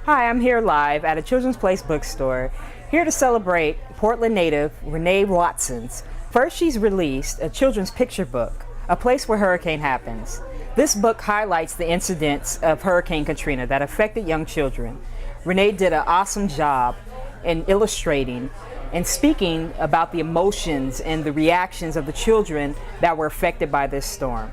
Hi, I'm here live at a Children's Place bookstore, here to celebrate Portland native Renee Watson's first she's released a children's picture book, A Place Where Hurricane Happens. This book highlights the incidents of Hurricane Katrina that affected young children. Renee did an awesome job in illustrating and speaking about the emotions and the reactions of the children that were affected by this storm.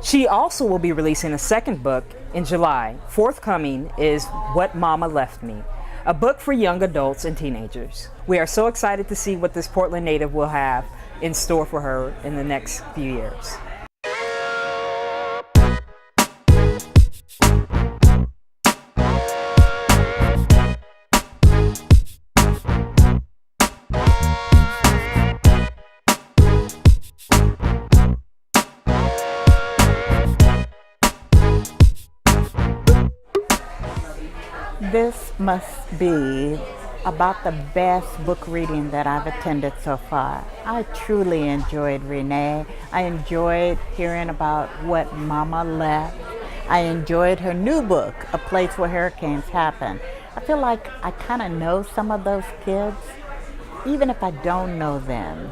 She also will be releasing a second book in July. Forthcoming is What Mama Left Me, a book for young adults and teenagers. We are so excited to see what this Portland native will have in store for her in the next few years. This must be about the best book reading that I've attended so far. I truly enjoyed Renee. I enjoyed hearing about what Mama left. I enjoyed her new book, A Place Where Hurricanes Happen. I feel like I kind of know some of those kids, even if I don't know them.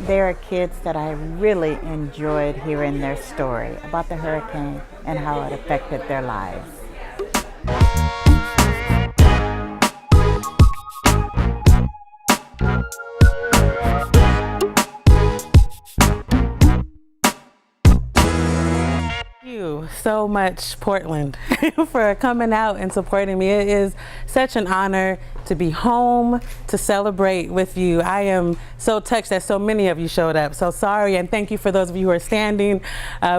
There are kids that I really enjoyed hearing their story about the hurricane and how it affected their lives. You so much, Portland, for coming out and supporting me. It is such an honor to be home to celebrate with you. I am so touched that so many of you showed up. So sorry, and thank you for those of you who are standing.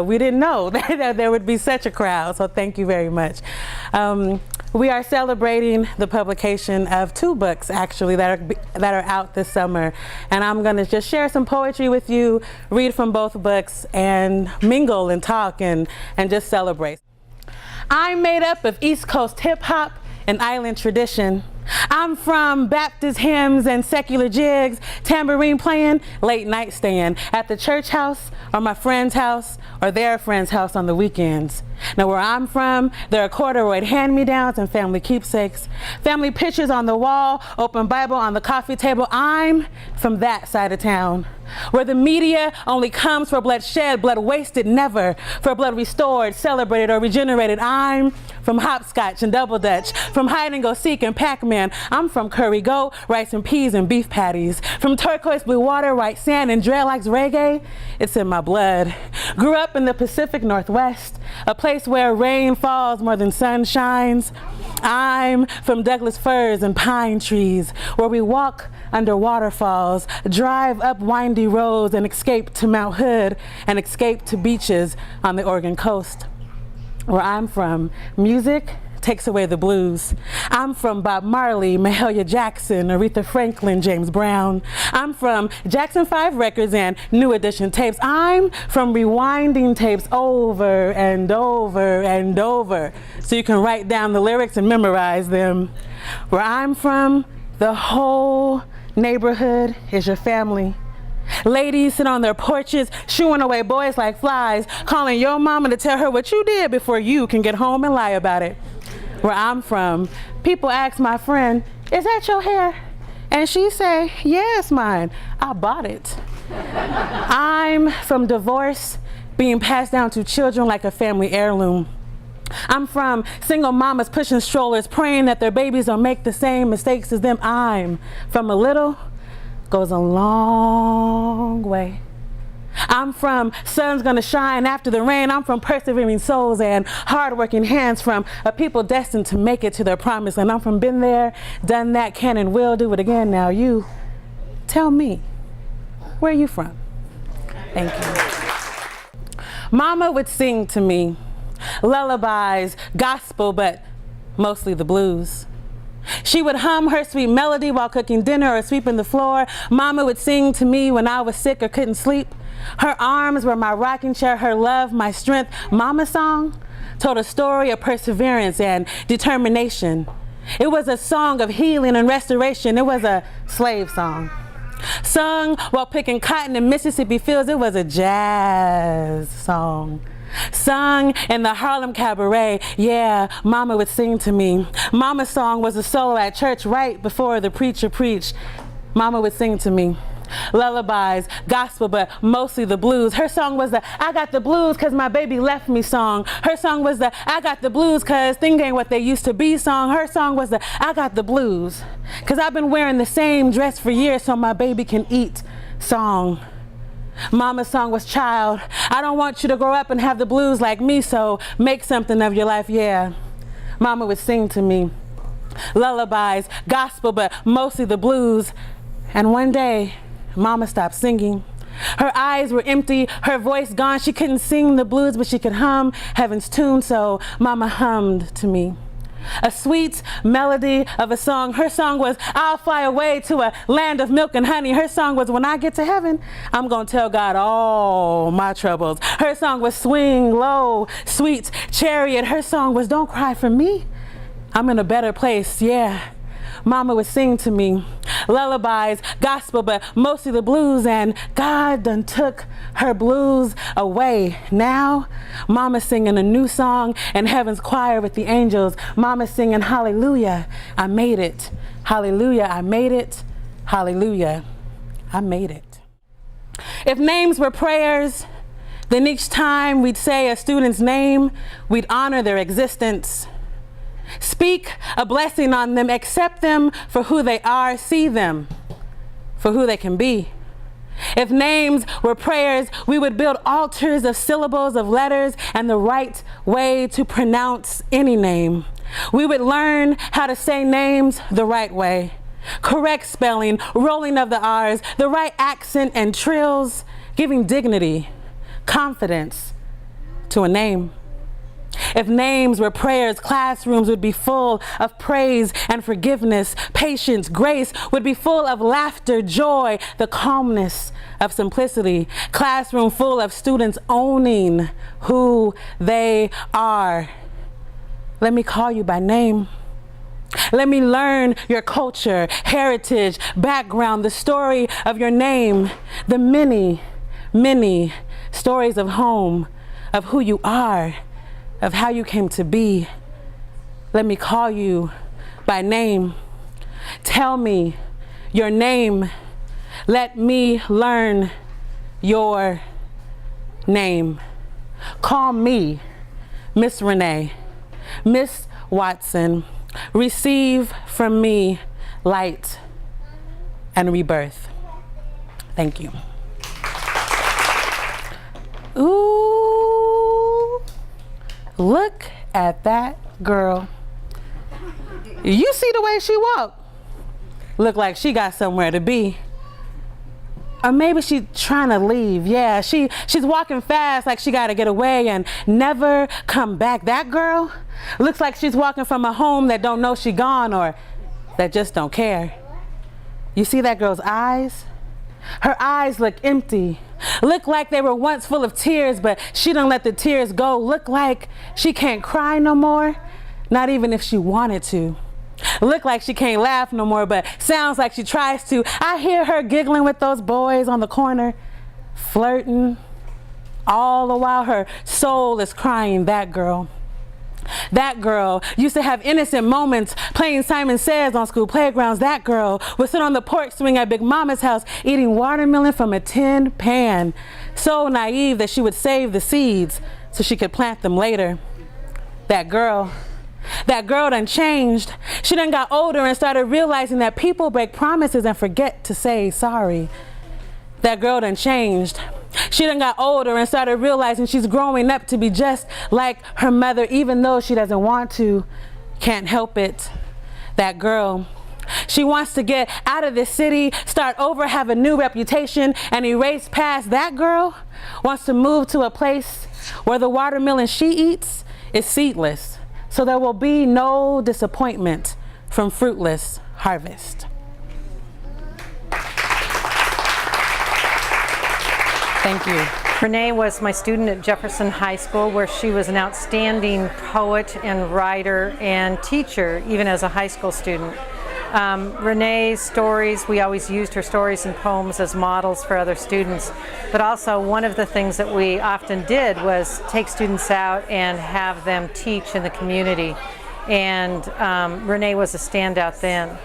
We didn't know that there would be such a crowd, so thank you very much. We are celebrating the publication of 2 books actually that are out this summer, and I'm going to just share some poetry with you, read from both books, and mingle and talk and just celebrate. I'm made up of East Coast hip hop and island tradition. I'm from Baptist hymns and secular jigs, tambourine playing, late night staying at the church house or my friend's house or their friend's house on the weekends. Now where I'm from, there are corduroy hand-me-downs and family keepsakes, family pictures on the wall, open Bible on the coffee table. I'm from that side of town, where the media only comes for blood shed, blood wasted, never for blood restored, celebrated, or regenerated. I'm from hopscotch and double dutch, from hide and go seek and Pac-Man. I'm from curry goat, rice and peas and beef patties, from turquoise blue water, white sand, and dreadlocks reggae. It's in my blood. Grew up in the Pacific Northwest, a place where rain falls more than sun shines. I'm from Douglas firs and pine trees, where we walk under waterfalls, drive up windy roads, and escape to Mount Hood, and escape to beaches on the Oregon coast. Where I'm from, music takes away the blues. I'm from Bob Marley, Mahalia Jackson, Aretha Franklin, James Brown. I'm from Jackson 5 records and New Edition tapes. I'm from rewinding tapes over and over and over so you can write down the lyrics and memorize them. Where I'm from, the whole neighborhood is your family. Ladies sit on their porches, shooing away boys like flies, calling your mama to tell her what you did before you can get home and lie about it. Where I'm from, people ask my friend, "Is that your hair?" And she say, "Yeah, it's mine. I bought it." I'm from divorce being passed down to children like a family heirloom. I'm from single mamas pushing strollers, praying that their babies don't make the same mistakes as them. I'm from a little goes a long way. I'm from sun's gonna shine after the rain. I'm from persevering souls and hardworking hands, from a people destined to make it to their promise. And I'm from been there, done that, can and will do it again. Now you tell me, where are you from? Thank you. Mama would sing to me lullabies, gospel, but mostly the blues. She would hum her sweet melody while cooking dinner or sweeping the floor. Mama would sing to me when I was sick or couldn't sleep. Her arms were my rocking chair, her love, my strength. Mama's song told a story of perseverance and determination. It was a song of healing and restoration. It was a slave song. Sung while picking cotton in Mississippi fields. It was a jazz song. Sung in the Harlem Cabaret, yeah, Mama would sing to me. Mama's song was a solo at church right before the preacher preached. Mama would sing to me. Lullabies, gospel, but mostly the blues. Her song was the I got the blues cause my baby left me song. Her song was the I got the blues cause things ain't what they used to be song. Her song was the I got the blues cause I've been wearing the same dress for years so my baby can eat song. Mama's song was child, I don't want you to grow up and have the blues like me, so make something of your life, yeah. Mama would sing to me. Lullabies, gospel, but mostly the blues. And one day, Mama stopped singing. Her eyes were empty, her voice gone. She couldn't sing the blues, but she could hum heaven's tune, so Mama hummed to me. A sweet melody of a song. Her song was, I'll fly away to a land of milk and honey. Her song was, when I get to heaven, I'm gonna tell God all my troubles. Her song was, swing low, sweet chariot. Her song was, don't cry for me. I'm in a better place, yeah. Mama would sing to me. Lullabies, gospel, but mostly the blues, and God done took her blues away. Now, Mama's singing a new song in heaven's choir with the angels. Mama's singing, hallelujah, I made it. Hallelujah, I made it. Hallelujah, I made it. If names were prayers, then each time we'd say a student's name, we'd honor their existence. Speak a blessing on them, accept them for who they are, see them for who they can be. If names were prayers, we would build altars of syllables, of letters, and the right way to pronounce any name. We would learn how to say names the right way. Correct spelling, rolling of the R's, the right accent and trills, giving dignity, confidence to a name. If names were prayers, classrooms would be full of praise and forgiveness. Patience, grace would be full of laughter, joy, the calmness of simplicity. Classroom full of students owning who they are. Let me call you by name. Let me learn your culture, heritage, background, the story of your name, the many, many stories of home, of who you are, of how you came to be. Let me call you by name. Tell me your name. Let me learn your name. Call me Miss Renee, Miss Watson. Receive from me light and rebirth. Thank you. Ooh. Look at that girl. You see the way she walked? Look like she got somewhere to be. Or maybe she's trying to leave. Yeah, she's walking fast like she gotta get away and never come back. That girl looks like she's walking from a home that don't know she gone or that just don't care. You see that girl's eyes? Her eyes look empty. Look like they were once full of tears, but she done let the tears go. Look like she can't cry no more, not even if she wanted to. Look like she can't laugh no more, but sounds like she tries to. I hear her giggling with those boys on the corner, flirting, all the while her soul is crying. That girl. That girl used to have innocent moments playing Simon Says on school playgrounds. That girl would sit on the porch swing at Big Mama's house eating watermelon from a tin pan. So naive that she would save the seeds so she could plant them later. That girl done changed. She done got older and started realizing that people break promises and forget to say sorry. That girl done changed. She done got older and started realizing she's growing up to be just like her mother, even though she doesn't want to, can't help it. That girl, she wants to get out of this city, start over, have a new reputation, and erase past. That girl wants to move to a place where the watermelon she eats is seedless, so there will be no disappointment from fruitless harvest. Thank you. Renee was my student at Jefferson High School, where she was an outstanding poet and writer and teacher, even as a high school student. Renee's stories, we always used her stories and poems as models for other students, but also one of the things that we often did was take students out and have them teach in the community. And Renee was a standout then.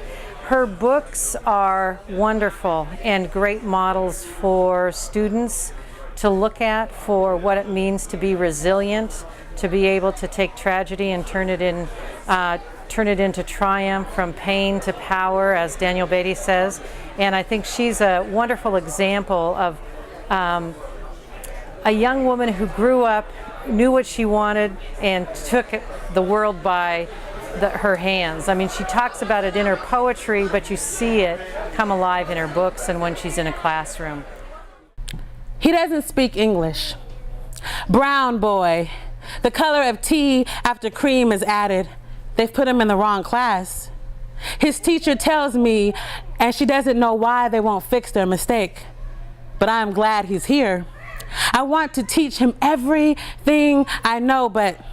Her books are wonderful and great models for students to look at for what it means to be resilient, to be able to take tragedy and turn it into triumph, from pain to power, as Daniel Beatty says. And I think she's a wonderful example of a young woman who grew up, knew what she wanted, and took the world by her hands. I mean, she talks about it in her poetry, but you see it come alive in her books and when she's in a classroom. He doesn't speak English. Brown boy, the color of tea after cream is added. They've put him in the wrong class. His teacher tells me, and she doesn't know why they won't fix their mistake. But I'm glad he's here. I want to teach him everything I know, but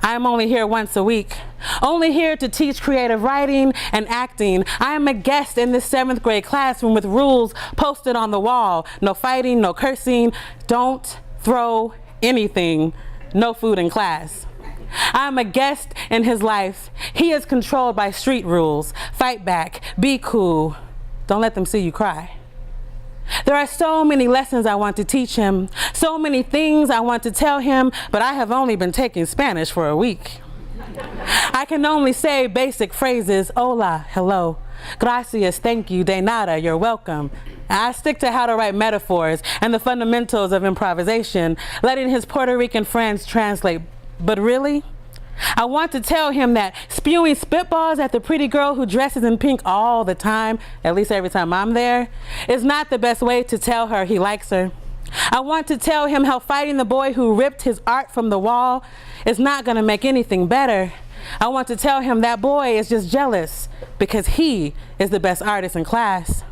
I'm only here once a week. Only here to teach creative writing and acting. I am a guest in this 7th grade classroom with rules posted on the wall. No fighting, no cursing, don't throw anything, no food in class. I am a guest in his life. He is controlled by street rules. Fight back, be cool, don't let them see you cry. There are so many lessons I want to teach him, so many things I want to tell him, but I have only been taking Spanish for a week. I can only say basic phrases: hola, hello, gracias, thank you, de nada, you're welcome. And I stick to how to write metaphors and the fundamentals of improvisation, letting his Puerto Rican friends translate. But really, I want to tell him that spewing spitballs at the pretty girl who dresses in pink all the time, at least every time I'm there, is not the best way to tell her he likes her. I want to tell him how fighting the boy who ripped his art from the wall is not going to make anything better. I want to tell him that boy is just jealous because he is the best artist in class.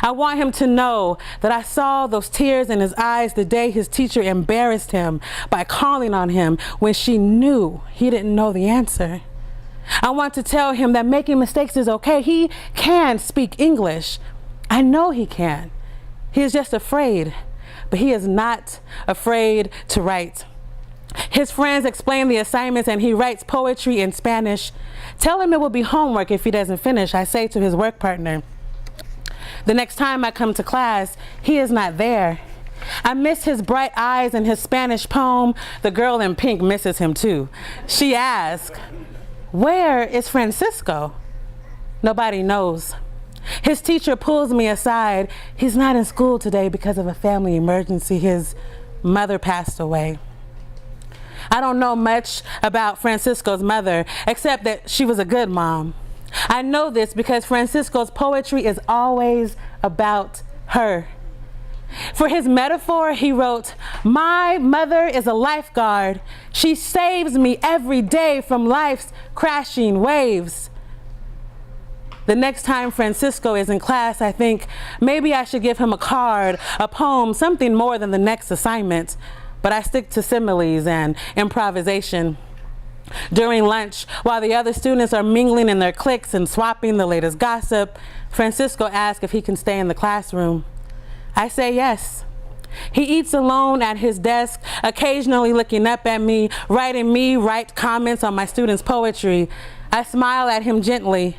I want him to know that I saw those tears in his eyes the day his teacher embarrassed him by calling on him when she knew he didn't know the answer. I want to tell him that making mistakes is okay. He can speak English. I know he can. He is just afraid, but he is not afraid to write. His friends explain the assignments and he writes poetry in Spanish. Tell him it will be homework if he doesn't finish, I say to his work partner. The next time I come to class, he is not there. I miss his bright eyes and his Spanish poem. The girl in pink misses him too. She asks, "Where is Francisco?" Nobody knows. His teacher pulls me aside. He's not in school today because of a family emergency. His mother passed away. I don't know much about Francisco's mother, except that she was a good mom. I know this because Francisco's poetry is always about her. For his metaphor, he wrote, "My mother is a lifeguard. She saves me every day from life's crashing waves." The next time Francisco is in class, I think maybe I should give him a card, a poem, something more than the next assignment. But I stick to similes and improvisation. During lunch, while the other students are mingling in their cliques and swapping the latest gossip, Francisco asks if he can stay in the classroom. I say yes. He eats alone at his desk, occasionally looking up at me, writing me right comments on my students' poetry. I smile at him gently.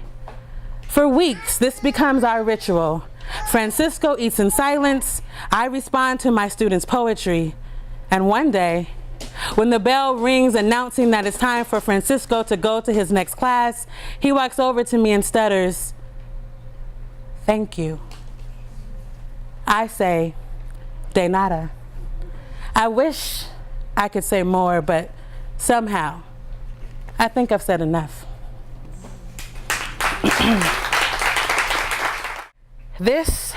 For weeks, this becomes our ritual. Francisco eats in silence. I respond to my students' poetry. And one day, when the bell rings announcing that it's time for Francisco to go to his next class, he walks over to me and stutters, "Thank you." I say, "De nada." I wish I could say more, but somehow, I think I've said enough. This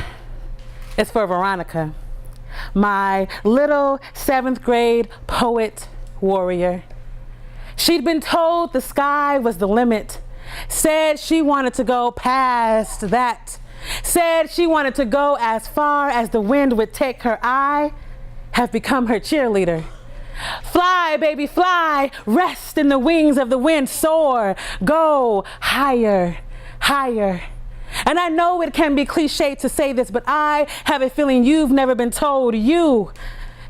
is for Veronica, my little 7th grade poet warrior. She'd been told the sky was the limit, said she wanted to go past that, said she wanted to go as far as the wind would take her. I have become her cheerleader. Fly, baby, fly, rest in the wings of the wind, soar, go higher, higher. And I know it can be cliche to say this, but I have a feeling you've never been told you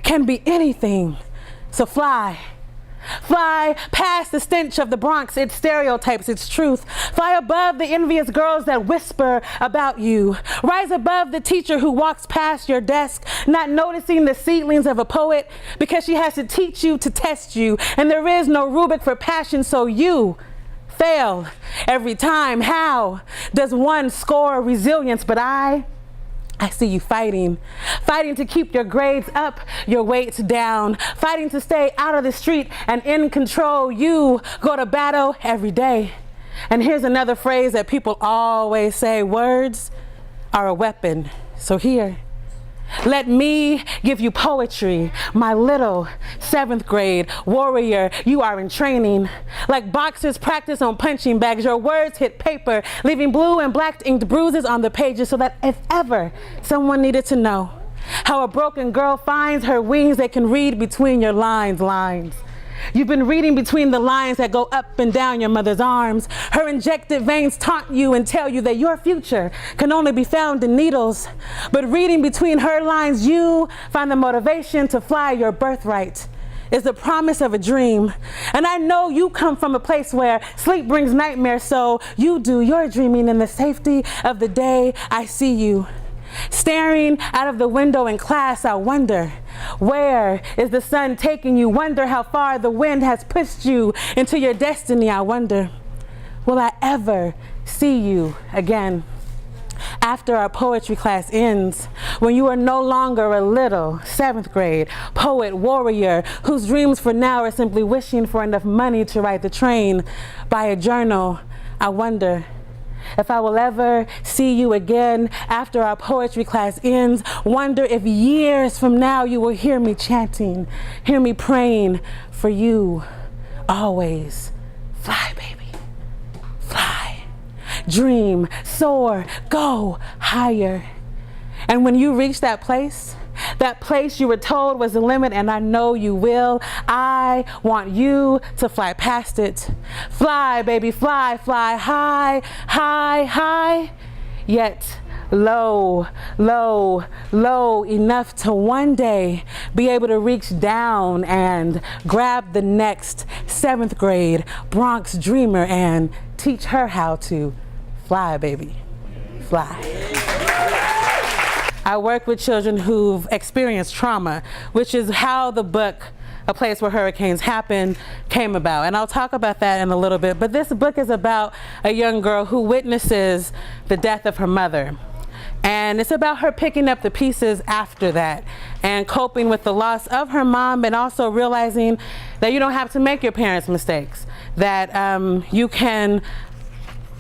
can be anything. So fly. Fly past the stench of the Bronx, its stereotypes, its truth. Fly above the envious girls that whisper about you. Rise above the teacher who walks past your desk, not noticing the seedlings of a poet because she has to teach you to test you. And there is no rubric for passion, so you fail every time. How does one score resilience? But I see you fighting to keep your grades up, your weights down, fighting to stay out of the street and in control. You go to battle every day. And here's another phrase that people always say: words are a weapon. So here, let me give you poetry, my little 7th grade warrior. You are in training. Like boxers practice on punching bags, your words hit paper, leaving blue and black inked bruises on the pages, so that if ever someone needed to know how a broken girl finds her wings, they can read between your lines. You've been reading between the lines that go up and down your mother's arms. Her injected veins taunt you and tell you that your future can only be found in needles. But reading between her lines, you find the motivation to fly. Your birthright is the promise of a dream. And I know you come from a place where sleep brings nightmares, so you do your dreaming in the safety of the day. I see you staring out of the window in class. I wonder, where is the sun taking you? Wonder how far the wind has pushed you into your destiny. I wonder, will I ever see you again after our poetry class ends, when you are no longer a little 7th grade poet warrior whose dreams for now are simply wishing for enough money to ride the train, buy a journal. I wonder if I will ever see you again after our poetry class ends. Wonder if years from now you will hear me chanting, hear me praying for you. Always fly, baby, fly. Dream, soar, go higher. And when you reach that place you were told was the limit, and I know you will, I want you to fly past it. Fly, baby, fly, fly high, high, high, yet low, low, low enough to one day be able to reach down and grab the next 7th grade Bronx dreamer and teach her how to fly, baby, fly. I work with children who've experienced trauma, which is how the book, A Place Where Hurricanes Happen, came about. And I'll talk about that in a little bit. But this book is about a young girl who witnesses the death of her mother. And it's about her picking up the pieces after that and coping with the loss of her mom, and also realizing that you don't have to make your parents' mistakes, that you can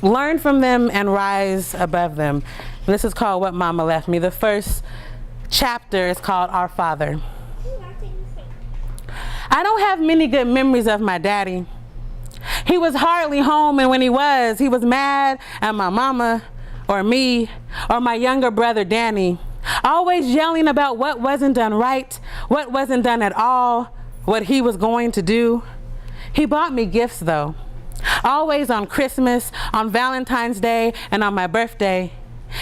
learn from them and rise above them. This is called What Mama Left Me. The first chapter is called Our Father. I don't have many good memories of my daddy. He was hardly home, and when he was mad at my mama or me or my younger brother Danny, always yelling about what wasn't done right, what wasn't done at all, what he was going to do. He bought me gifts though, always on Christmas, on Valentine's Day, and on my birthday.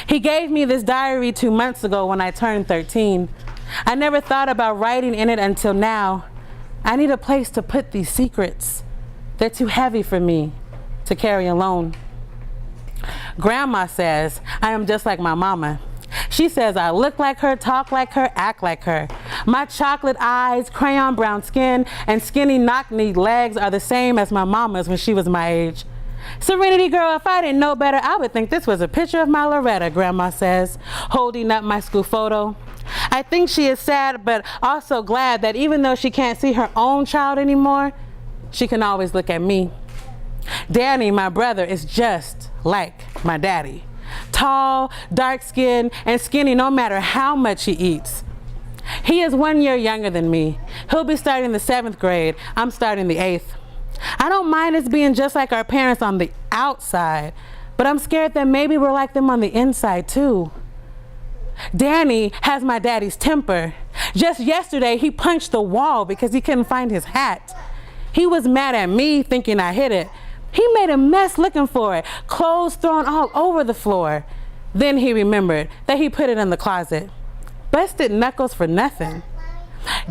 He gave me this diary 2 months ago when I turned 13. I never thought about writing in it until now. I need a place to put these secrets. They're too heavy for me to carry alone. Grandma says I am just like my mama. She says I look like her, talk like her, act like her. My chocolate eyes, crayon brown skin, and skinny knock-knee legs are the same as my mama's when she was my age. Serenity girl, if I didn't know better, I would think this was a picture of my Loretta, Grandma says, holding up my school photo. I think she is sad, but also glad that even though she can't see her own child anymore, she can always look at me. Danny, my brother, is just like my daddy. Tall, dark-skinned, and skinny no matter how much he eats. He is 1 year younger than me. He'll be starting the 7th grade. I'm starting the 8th. I don't mind us being just like our parents on the outside, but I'm scared that maybe we're like them on the inside too. Danny has my daddy's temper. Just yesterday, he punched the wall because he couldn't find his hat. He was mad at me thinking I hid it. He made a mess looking for it, clothes thrown all over the floor. Then he remembered that he put it in the closet. Busted knuckles for nothing.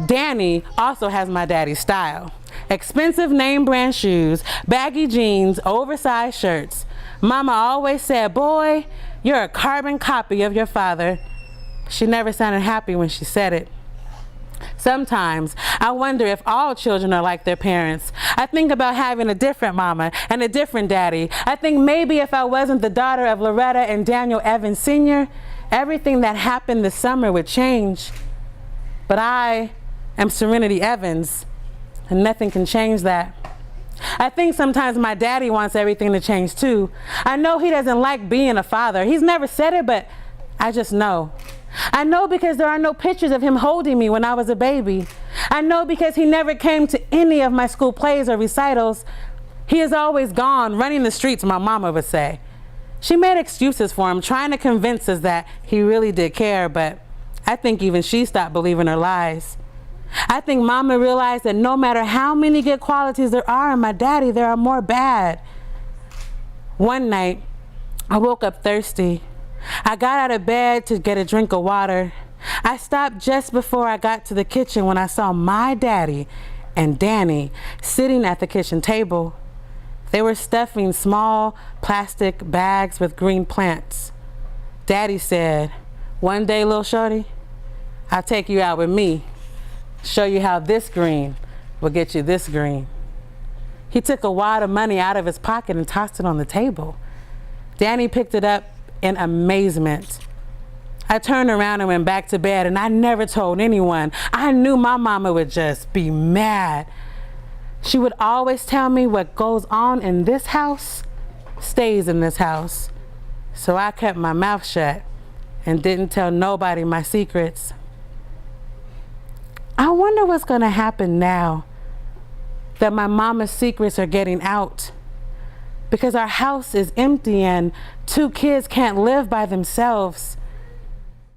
Danny also has my daddy's style. Expensive name brand shoes, baggy jeans, oversized shirts. Mama always said, boy, you're a carbon copy of your father. She never sounded happy when she said it. Sometimes I wonder if all children are like their parents. I think about having a different mama and a different daddy. I think maybe if I wasn't the daughter of Loretta and Daniel Evans Sr., everything that happened this summer would change. But I am Serenity Evans, and nothing can change that. I think sometimes my daddy wants everything to change too. I know he doesn't like being a father. He's never said it, but I just know. I know because there are no pictures of him holding me when I was a baby. I know because he never came to any of my school plays or recitals. He is always gone, running the streets, my mama would say. She made excuses for him, trying to convince us that he really did care, but I think even she stopped believing her lies. I think mama realized that no matter how many good qualities there are in my daddy, there are more bad. One night, I woke up thirsty. I got out of bed to get a drink of water. I stopped just before I got to the kitchen when I saw my daddy and Danny sitting at the kitchen table. They were stuffing small plastic bags with green plants. Daddy said, one day, little shorty, I'll take you out with me, show you how this green will get you this green. He took a wad of money out of his pocket and tossed it on the table. Danny picked it up in amazement. I turned around and went back to bed, and I never told anyone. I knew my mama would just be mad. She would always tell me what goes on in this house stays in this house. So I kept my mouth shut and didn't tell nobody my secrets. I wonder what's gonna happen now that my mama's secrets are getting out, because our house is empty and 2 kids can't live by themselves.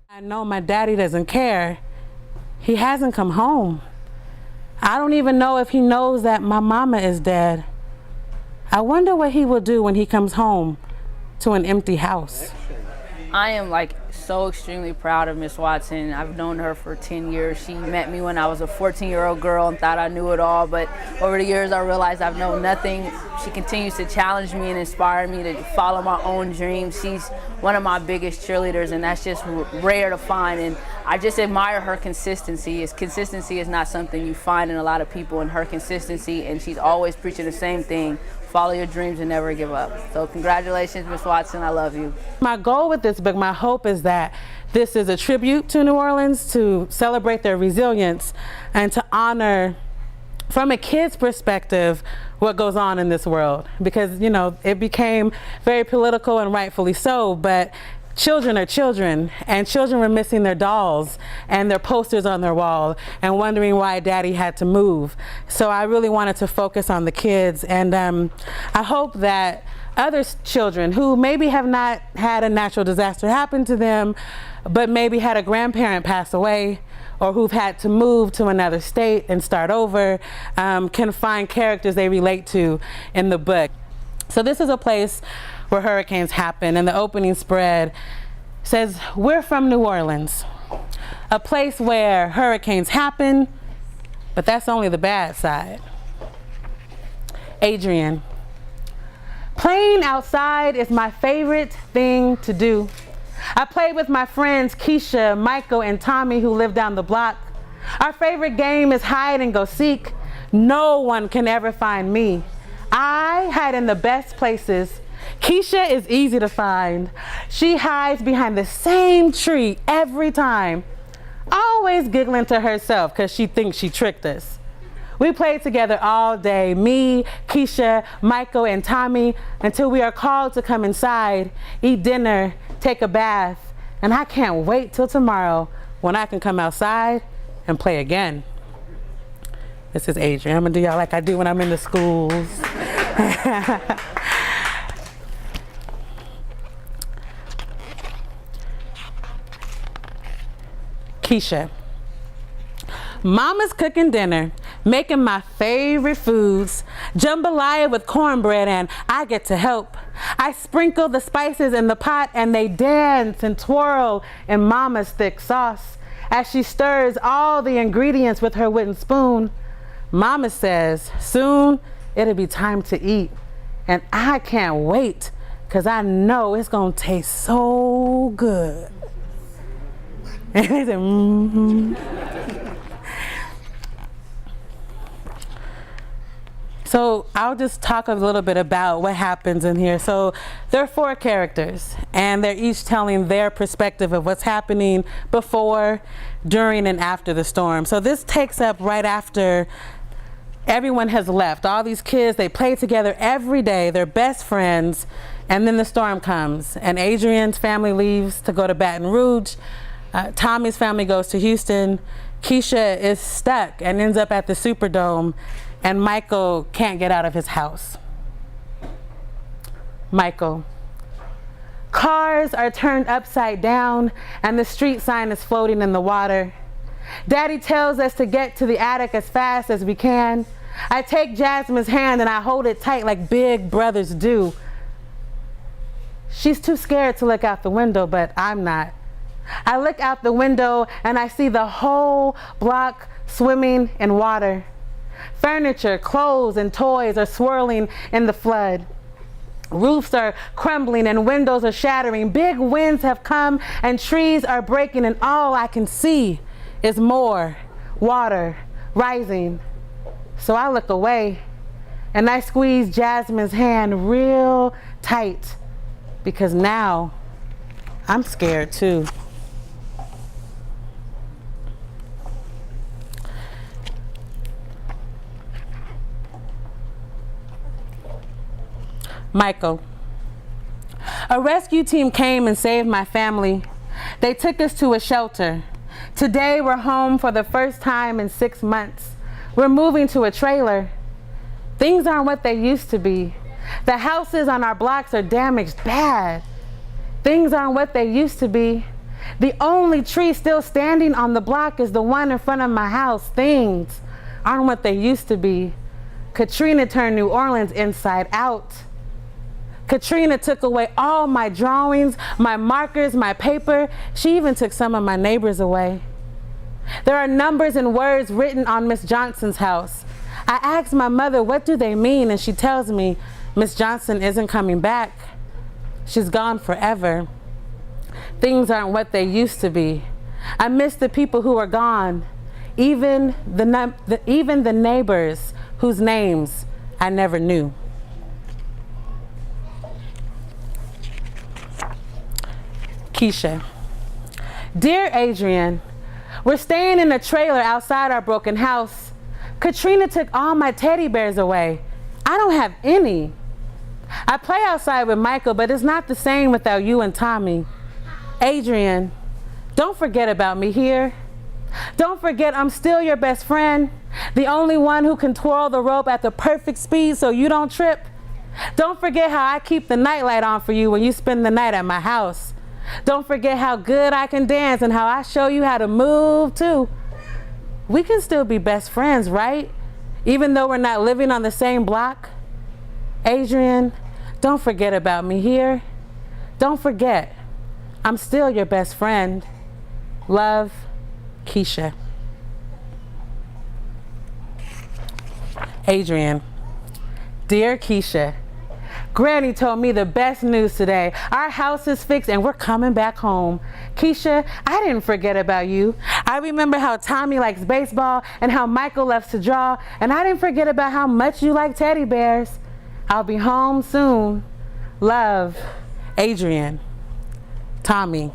I know my daddy doesn't care. He hasn't come home. I don't even know if he knows that my mama is dead. I wonder what he will do when he comes home to an empty house. I am so extremely proud of Miss Watson. I've known her for 10 years. She met me when I was a 14-year-old girl and thought I knew it all, but over the years I realized I've known nothing. She continues to challenge me and inspire me to follow my own dreams. She's one of my biggest cheerleaders, and that's just rare to find, and I just admire her consistency. Consistency is not something you find in a lot of people, and her consistency, and she's always preaching the same thing: follow your dreams and never give up. So congratulations, Miss Watson, I love you. My goal with this book, my hope is that this is a tribute to New Orleans, to celebrate their resilience and to honor, from a kid's perspective, what goes on in this world. Because, it became very political, and rightfully so, but children are children, and children were missing their dolls and their posters on their wall and wondering why daddy had to move. So I really wanted to focus on the kids, and I hope that other children who maybe have not had a natural disaster happen to them, but maybe had a grandparent pass away, or who've had to move to another state and start over, can find characters they relate to in the book. So this is a place where hurricanes happen, and the opening spread says, "We're from New Orleans, a place where hurricanes happen, but that's only the bad side." Adrian. Playing outside is my favorite thing to do. I played with my friends Keisha, Michael, and Tommy, who live down the block. Our favorite game is hide and go seek. No one can ever find me. I hide in the best places. Keisha is easy to find. She hides behind the same tree every time, always giggling to herself because she thinks she tricked us. We played together all day, me, Keisha, Michael, and Tommy, until we are called to come inside, eat dinner, take a bath, and I can't wait till tomorrow when I can come outside and play again. This is Adrian. I'm gonna do y'all like I do when I'm in the schools. Keisha. Mama's cooking dinner, making my favorite foods, jambalaya with cornbread, and I get to help. I sprinkle the spices in the pot and they dance and twirl in Mama's thick sauce as she stirs all the ingredients with her wooden spoon. Mama says, soon it'll be time to eat. And I can't wait because I know it's going to taste so good. And they said, So I'll just talk a little bit about what happens in here. So there are 4 characters, and they're each telling their perspective of what's happening before, during, and after the storm. So this takes up right after everyone has left. All these kids, they play together every day. They're best friends. And then the storm comes, and Adrian's family leaves to go to Baton Rouge. Tommy's family goes to Houston. Keisha is stuck and ends up at the Superdome. And Michael can't get out of his house. Michael. Cars are turned upside down and the street sign is floating in the water. Daddy tells us to get to the attic as fast as we can. I take Jasmine's hand and I hold it tight like big brothers do. She's too scared to look out the window, but I'm not. I look out the window and I see the whole block swimming in water. Furniture, clothes, and toys are swirling in the flood. Roofs are crumbling and windows are shattering. Big winds have come and trees are breaking, and all I can see is more water rising. So I look away and I squeeze Jasmine's hand real tight because now I'm scared too. Michael. A rescue team came and saved my family. They took us to a shelter. Today we're home for the first time in 6 months. We're moving to a trailer. Things aren't what they used to be. The houses on our blocks are damaged bad. Things aren't what they used to be. The only tree still standing on the block is the one in front of my house. Things aren't what they used to be. Katrina turned New Orleans inside out. Katrina took away all my drawings, my markers, my paper. She even took some of my neighbors away. There are numbers and words written on Miss Johnson's house. I asked my mother, what do they mean? And she tells me, Miss Johnson isn't coming back. She's gone forever. Things aren't what they used to be. I miss the people who are gone, even the neighbors whose names I never knew. Keisha. Dear Adrian, we're staying in a trailer outside our broken house. Katrina took all my teddy bears away. I don't have any. I play outside with Michael, but it's not the same without you and Tommy. Adrian, don't forget about me here. Don't forget I'm still your best friend, the only one who can twirl the rope at the perfect speed so you don't trip. Don't forget how I keep the nightlight on for you when you spend the night at my house. Don't forget how good I can dance and how I show you how to move too. We can still be best friends, right? Even though we're not living on the same block. Adrian, don't forget about me here. Don't forget, I'm still your best friend. Love, Keisha. Adrian, dear Keisha, Granny told me the best news today. Our house is fixed and we're coming back home. Keisha, I didn't forget about you. I remember how Tommy likes baseball and how Michael loves to draw, and I didn't forget about how much you like teddy bears. I'll be home soon. Love, Adrian. Tommy.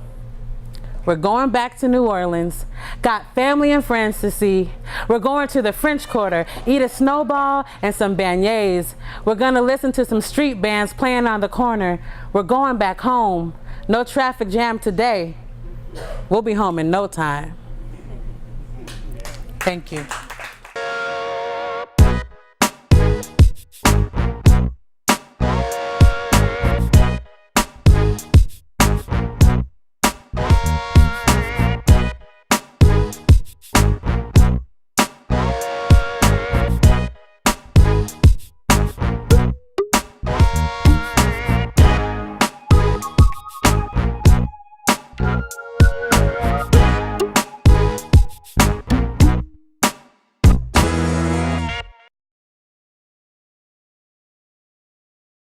We're going back to New Orleans. Got family and friends to see. We're going to the French Quarter, eat a snowball and some beignets. We're gonna listen to some street bands playing on the corner. We're going back home. No traffic jam today. We'll be home in no time. Thank you.